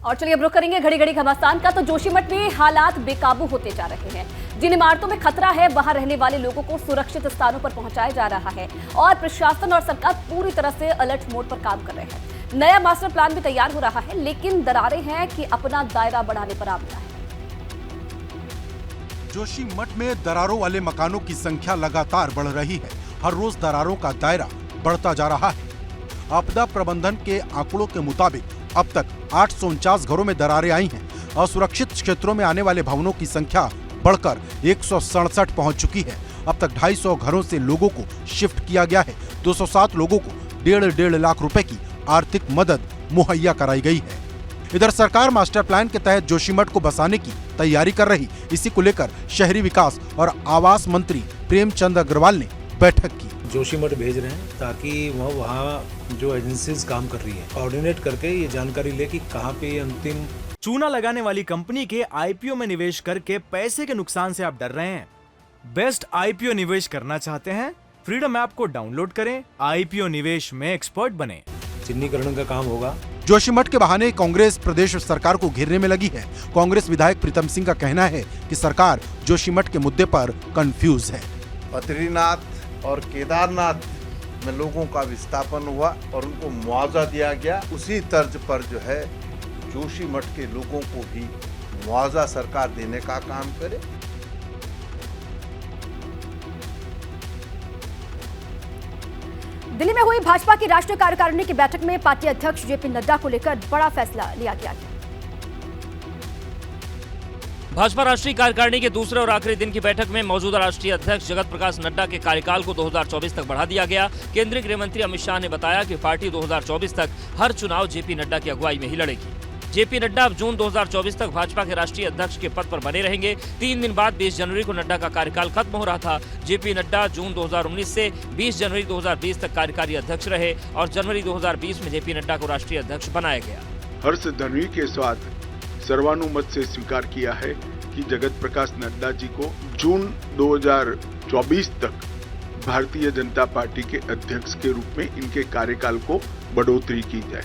और चलिए अब रुख करेंगे घड़ी घड़ी घमासान का। तो जोशीमठ में हालात बेकाबू होते जा रहे हैं। जिन इमारतों में खतरा है वहां रहने वाले लोगों को सुरक्षित स्थानों पर पहुंचाया जा रहा है और प्रशासन और सरकार पूरी तरह से अलर्ट मोड पर काम कर रहे हैं। नया मास्टर प्लान भी तैयार हो रहा है, लेकिन दरारें हैं कि अपना दायरा बढ़ाने पर आमदा है। जोशीमठ में दरारों वाले मकानों की संख्या लगातार बढ़ रही है। हर रोज दरारों का दायरा बढ़ता जा रहा है। आपदा प्रबंधन के आंकड़ों के मुताबिक अब तक 849 घरों में दरारें आई हैं। असुरक्षित क्षेत्रों में आने वाले भवनों की संख्या बढ़कर 167 पहुंच चुकी है। अब तक 250 घरों से लोगों को शिफ्ट किया गया है। 207 लोगों को 1.5 लाख रुपए की आर्थिक मदद मुहैया कराई गई है। इधर सरकार मास्टर प्लान के तहत जोशीमठ को बसाने की तैयारी कर रही। इसी को लेकर शहरी विकास और आवास मंत्री प्रेमचंद अग्रवाल ने बैठक की। जोशीमठ भेज रहे हैं ताकि वहाँ जो एजेंसीज काम कर रही है कोऑर्डिनेट करके ये जानकारी ले कि कहाँ पे अंतिम चूना लगाने वाली कंपनी के आईपीओ में निवेश करके पैसे के नुकसान से आप डर रहे हैं? बेस्ट आईपीओ निवेश करना चाहते हैं? फ्रीडम ऐप को डाउनलोड करें, आईपीओ निवेश में एक्सपर्ट बने। चिन्हीकरण का काम होगा। जोशीमठ के बहाने कांग्रेस प्रदेश सरकार को घेरने में लगी है। कांग्रेस विधायक प्रीतम सिंह का कहना है कि सरकार जोशीमठ के मुद्दे पर कंफ्यूज है। बद्रीनाथ और केदारनाथ में लोगों का विस्थापन हुआ और उनको मुआवजा दिया गया। उसी तर्ज पर जो है जोशीमठ के लोगों को भी मुआवजा सरकार देने का काम करे। दिल्ली में हुई भाजपा की राष्ट्रीय कार्यकारिणी की बैठक में पार्टी अध्यक्ष जेपी नड्डा को लेकर बड़ा फैसला लिया गया है। भाजपा राष्ट्रीय कार्यकारिणी के दूसरे और आखिरी दिन की बैठक में मौजूदा राष्ट्रीय अध्यक्ष जगत प्रकाश नड्डा के कार्यकाल को 2024 तक बढ़ा दिया गया। केंद्रीय गृह मंत्री अमित शाह ने बताया कि पार्टी 2024 तक हर चुनाव जेपी नड्डा की अगुवाई में ही लड़ेगी। जेपी नड्डा अब जून 2024 तक भाजपा के राष्ट्रीय अध्यक्ष के पद पर बने रहेंगे। 3 दिन बाद 20 जनवरी को नड्डा का कार्यकाल खत्म हो रहा था। जेपी नड्डा जून 2019 से 20 जनवरी 2020 तक कार्यकारी अध्यक्ष रहे और जनवरी 2020 में जेपी नड्डा को राष्ट्रीय अध्यक्ष बनाया गया। हर्षध्वनि के साथ सर्वानुमत से स्वीकार किया है कि जगत प्रकाश नड्डा जी को जून 2024 तक भारतीय जनता पार्टी के अध्यक्ष के रूप में इनके कार्यकाल को बढ़ोतरी की जाए।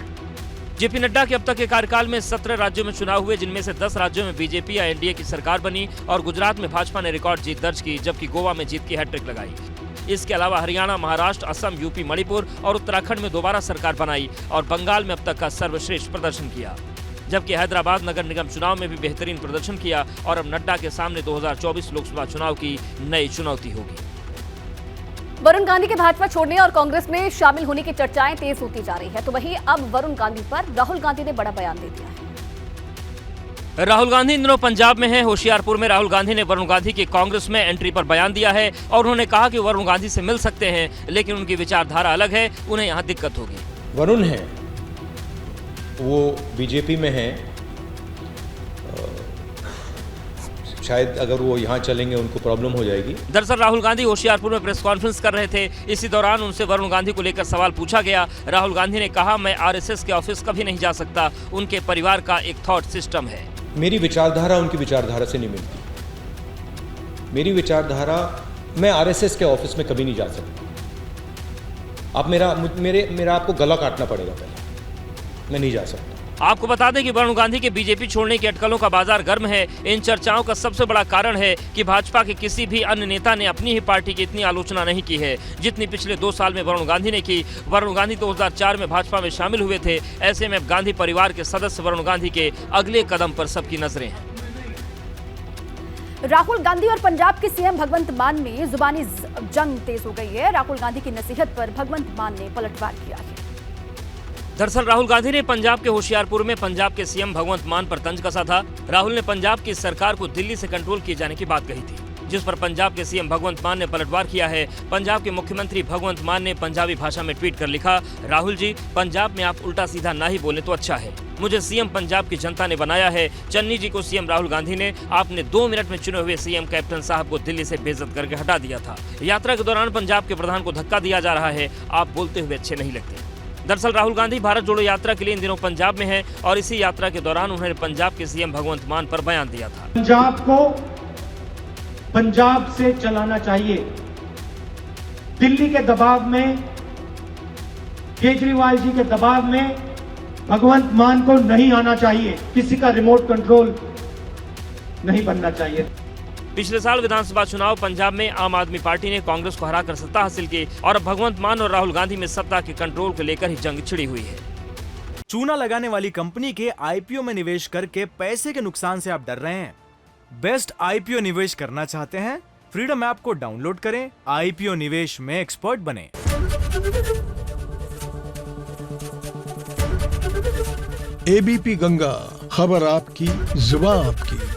जेपी नड्डा के अब तक के कार्यकाल में 17 राज्यों में चुनाव हुए, जिनमें से 10 राज्यों में बीजेपी या एनडीए की सरकार बनी और गुजरात में भाजपा ने रिकॉर्ड जीत दर्ज की, जबकि गोवा में जीत की हैट्रिक लगाई। इसके अलावा हरियाणा, महाराष्ट्र, असम, यूपी, मणिपुर और उत्तराखंड में दोबारा सरकार बनाई और बंगाल में अब तक का सर्वश्रेष्ठ प्रदर्शन किया। जबकि हैदराबाद नगर निगम चुनाव में भी बेहतरीन प्रदर्शन किया और अब नड्डा के सामने 2024 लोकसभा चुनाव की नई चुनौती होगी। वरुण गांधी के भाजपा छोड़ने और कांग्रेस में शामिल होने की चर्चाएं तेज होती जा रही है। तो वहीं अब वरुण गांधी पर राहुल गांधी ने बड़ा बयान दे दिया है। राहुल गांधी इन दिनों पंजाब में हैं। होशियारपुर में राहुल गांधी ने वरुण गांधी की कांग्रेस में एंट्री पर बयान दिया है और उन्होंने कहा कि वरुण गांधी से मिल सकते हैं, लेकिन उनकी विचारधारा अलग है, उन्हें यहाँ दिक्कत होगी। वरुण है वो बीजेपी में है, शायद अगर वो यहाँ चलेंगे उनको प्रॉब्लम हो जाएगी। दरअसल राहुल गांधी होशियारपुर में प्रेस कॉन्फ्रेंस कर रहे थे। इसी दौरान उनसे वरुण गांधी को लेकर सवाल पूछा गया। राहुल गांधी ने कहा, मैं आरएसएस के ऑफिस कभी नहीं जा सकता, उनके परिवार का एक थॉट सिस्टम है। मेरी विचारधारा उनकी विचारधारा से नहीं मिलती। मेरी विचारधारा, मैं आरएसएस के ऑफिस में कभी नहीं जा सकता। आप मेरा आपको गला काटना पड़ेगा पहले, मैं नहीं जा सकता। आपको बता दें कि वरुण गांधी के बीजेपी छोड़ने की अटकलों का बाजार गर्म है। इन चर्चाओं का सबसे बड़ा कारण है कि भाजपा के किसी भी अन्य नेता ने अपनी ही पार्टी की इतनी आलोचना नहीं की है जितनी पिछले 2 साल में वरुण गांधी ने की। वरुण गांधी 2004 में भाजपा में शामिल हुए थे। ऐसे में गांधी परिवार के सदस्य वरुण गांधी के अगले कदम पर सबकी नजरें हैं। राहुल गांधी और पंजाब के सीएम भगवंत मान में जुबानी जंग तेज हो गई है। राहुल गांधी की नसीहत पर भगवंत मान ने पलटवार किया है। दरअसल राहुल गांधी ने पंजाब के होशियारपुर में पंजाब के सीएम भगवंत मान पर तंज कसा था। राहुल ने पंजाब की सरकार को दिल्ली से कंट्रोल किए जाने की बात कही थी, जिस पर पंजाब के सीएम भगवंत मान ने पलटवार किया है। पंजाब के मुख्यमंत्री भगवंत मान ने पंजाबी भाषा में ट्वीट कर लिखा, राहुल जी, पंजाब में आप उल्टा सीधा ना ही बोले तो अच्छा है। मुझे सीएम पंजाब की जनता ने बनाया है। चन्नी जी को सीएम राहुल गांधी ने आपने 2 मिनट में चुने हुए सीएम कैप्टन साहब को दिल्ली से बेइज्जत करके हटा दिया था। यात्रा के दौरान पंजाब के प्रधान को धक्का दिया जा रहा है। आप बोलते हुए अच्छे नहीं लगते। दरअसल राहुल गांधी भारत जोड़ो यात्रा के लिए इन दिनों पंजाब में हैं और इसी यात्रा के दौरान उन्होंने पंजाब के सीएम भगवंत मान पर बयान दिया था। पंजाब को पंजाब से चलाना चाहिए। दिल्ली के दबाव में, केजरीवाल जी के दबाव में भगवंत मान को नहीं आना चाहिए, किसी का रिमोट कंट्रोल नहीं बनना चाहिए। पिछले साल विधानसभा चुनाव पंजाब में आम आदमी पार्टी ने कांग्रेस को हराकर सत्ता हासिल की और अब भगवंत मान और राहुल गांधी में सत्ता के कंट्रोल को लेकर ही जंग छिड़ी हुई है। चूना लगाने वाली कंपनी के आईपीओ में निवेश करके पैसे के नुकसान से आप डर रहे हैं? बेस्ट आईपीओ निवेश करना चाहते हैं? फ्रीडम ऐप को डाउनलोड करें, आईपीओ निवेश में एक्सपर्ट बने। एबीपी गंगा, खबर आपकी, जुबान आपकी।